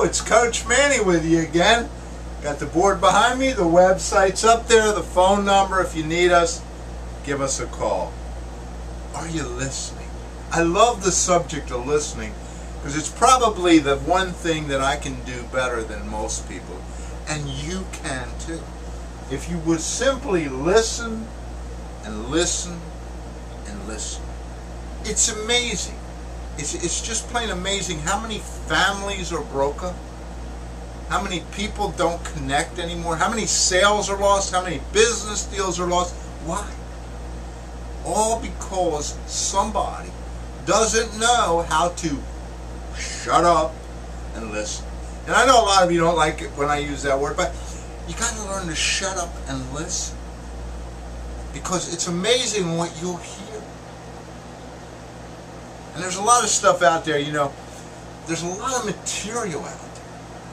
it's Coach Manny with you again. Got the board behind me, the website's up there, the phone number. If you need us, give us a call. Are you listening? I love the subject of listening because it's probably the one thing that I can do better than most people. And you can too. If you would simply listen and listen and listen. It's amazing. It's just plain amazing how many families are broken, how many people don't connect anymore, how many sales are lost, how many business deals are lost. Why? All because somebody doesn't know how to shut up and listen. And I know a lot of you don't like it when I use that word, but you got to learn to shut up and listen, because it's amazing what you'll hear. And there's a lot of stuff out there, there's a lot of material out there.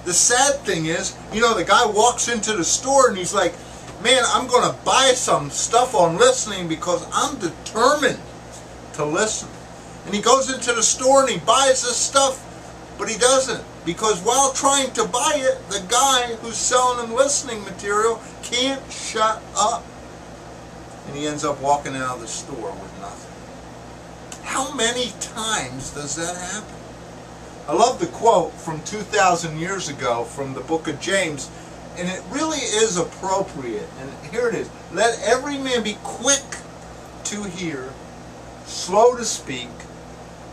The sad thing is, the guy walks into the store and he's like, man, I'm going to buy some stuff on listening because I'm determined to listen. And he goes into the store and he buys this stuff, but he doesn't. Because while trying to buy it, the guy who's selling him listening material can't shut up. And he ends up walking out of the store with nothing. How many times does that happen? I love the quote from 2,000 years ago from the book of James, and it really is appropriate. And here it is. Let every man be quick to hear, slow to speak,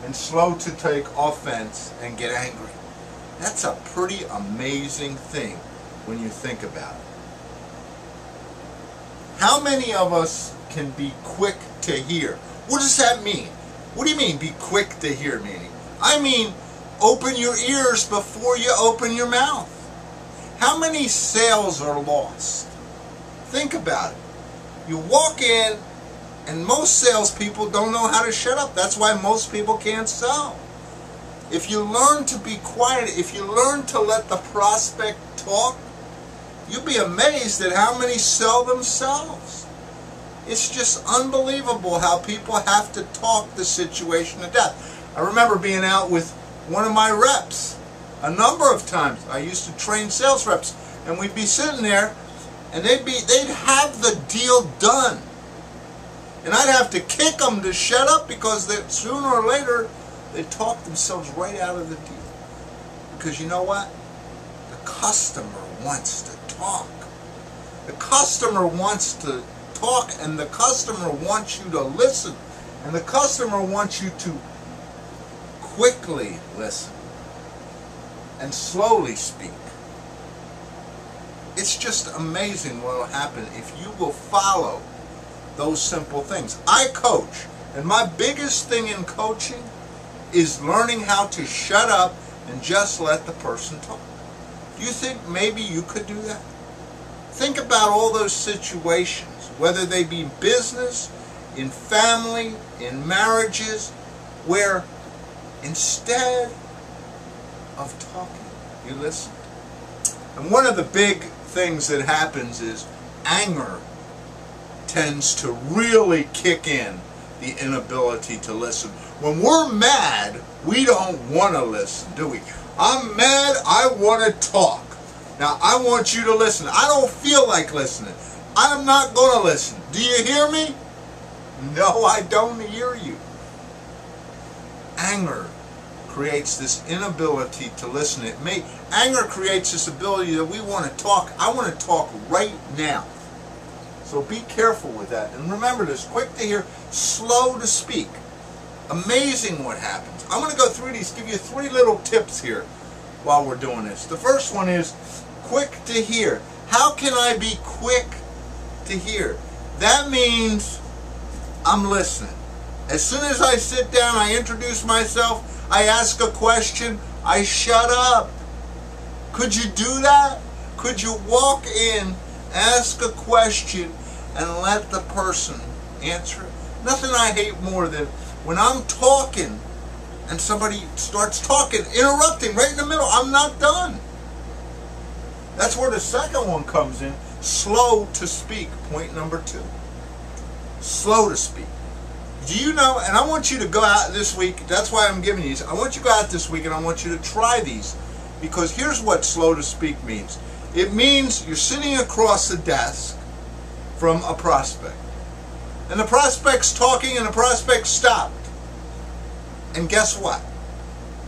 and slow to take offense and get angry. That's a pretty amazing thing when you think about it. How many of us can be quick to hear? What does that mean? What do you mean, be quick to hear, Manny? I mean, open your ears before you open your mouth. How many sales are lost? Think about it. You walk in, and most salespeople don't know how to shut up. That's why most people can't sell. If you learn to be quiet, if you learn to let the prospect talk, you'll be amazed at how many sell themselves. It's just unbelievable how people have to talk the situation to death. I remember being out with one of my reps a number of times. I used to train sales reps, and we'd be sitting there, and they'd have the deal done. And I'd have to kick them to shut up because sooner or later they'd talk themselves right out of the deal. Because you know what? The customer wants to talk. The customer wants to talk, and the customer wants you to listen, and the customer wants you to quickly listen and slowly speak. It's just amazing what will happen if you will follow those simple things. I coach, and my biggest thing in coaching is learning how to shut up and just let the person talk. Do you think maybe you could do that? Think about all those situations, whether they be business, in family, in marriages, where instead of talking, you listen. And one of the big things that happens is anger tends to really kick in the inability to listen. When we're mad, we don't want to listen, do we? I'm mad, I want to talk. Now, I want you to listen. I don't feel like listening. I'm not going to listen. Do you hear me? No, I don't hear you. Anger creates this inability to listen. Anger creates this ability that we want to talk. I want to talk right now. So be careful with that. And remember this, quick to hear, slow to speak. Amazing what happens. I'm going to go through these, give you 3 little tips here while we're doing this. The first one is quick to hear. How can I be quick to hear? That means I'm listening. As soon as I sit down, I introduce myself, I ask a question, I shut up. Could you do that? Could you walk in, ask a question, and let the person answer it? Nothing I hate more than when I'm talking and somebody starts talking, interrupting right in the middle. I'm not done. That's where the second one comes in. Slow to speak. Point number 2. Slow to speak. Do you know, and I want you to go out this week, that's why I'm giving you these. I want you to go out this week and I want you to try these. Because here's what slow to speak means. It means you're sitting across the desk from a prospect. And the prospect's talking and the prospect stopped. And guess what?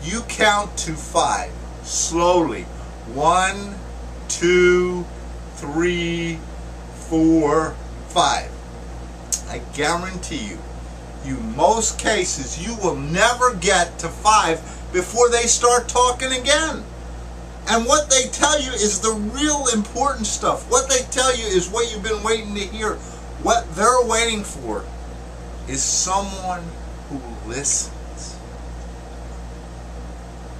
You count to 5 slowly. 1, 2, 3, 4, 5. I guarantee you, most cases, you will never get to 5 before they start talking again. And what they tell you is the real important stuff. What they tell you is what you've been waiting to hear. What they're waiting for is someone who listens.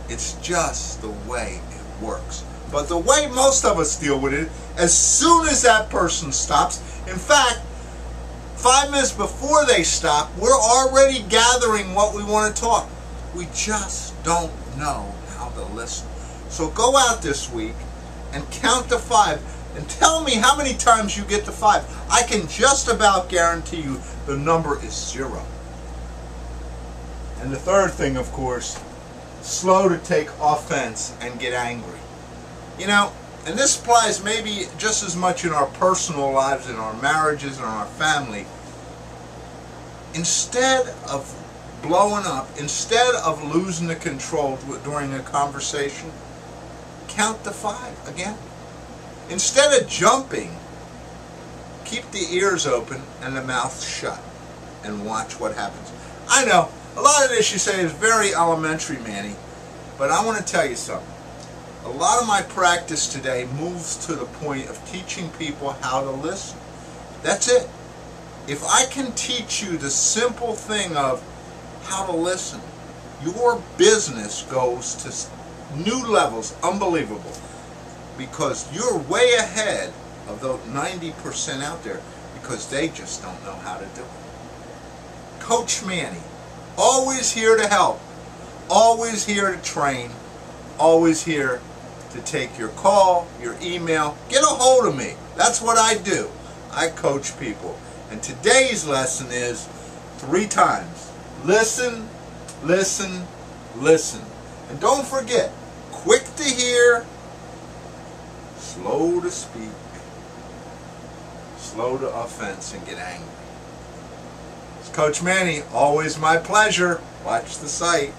It's just the way it works. But the way most of us deal with it, as soon as that person stops, in fact, 5 minutes before they stop, we're already gathering what we want to talk. We just don't know how to listen. So go out this week and count to 5 and tell me how many times you get to 5. I can just about guarantee you the number is 0. And the third thing, of course, slow to take offense and get angry. You know, and this applies maybe just as much in our personal lives, in our marriages, and our family. Instead of blowing up, instead of losing the control during a conversation, count to 5 again. Instead of jumping, keep the ears open and the mouth shut and watch what happens. I know, a lot of this you say is very elementary, Manny, but I want to tell you something. A lot of my practice today moves to the point of teaching people how to listen. That's it. If I can teach you the simple thing of how to listen, your business goes to new levels, unbelievable, because you're way ahead of the 90% out there because they just don't know how to do it. Coach Manny, always here to help, always here to train, always here to take your call, your email. Get a hold of me. That's what I do. I coach people. And today's lesson is 3 times. Listen, listen, listen. And don't forget, quick to hear, slow to speak, slow to offense and get angry. It's Coach Manny. Always my pleasure. Watch the site.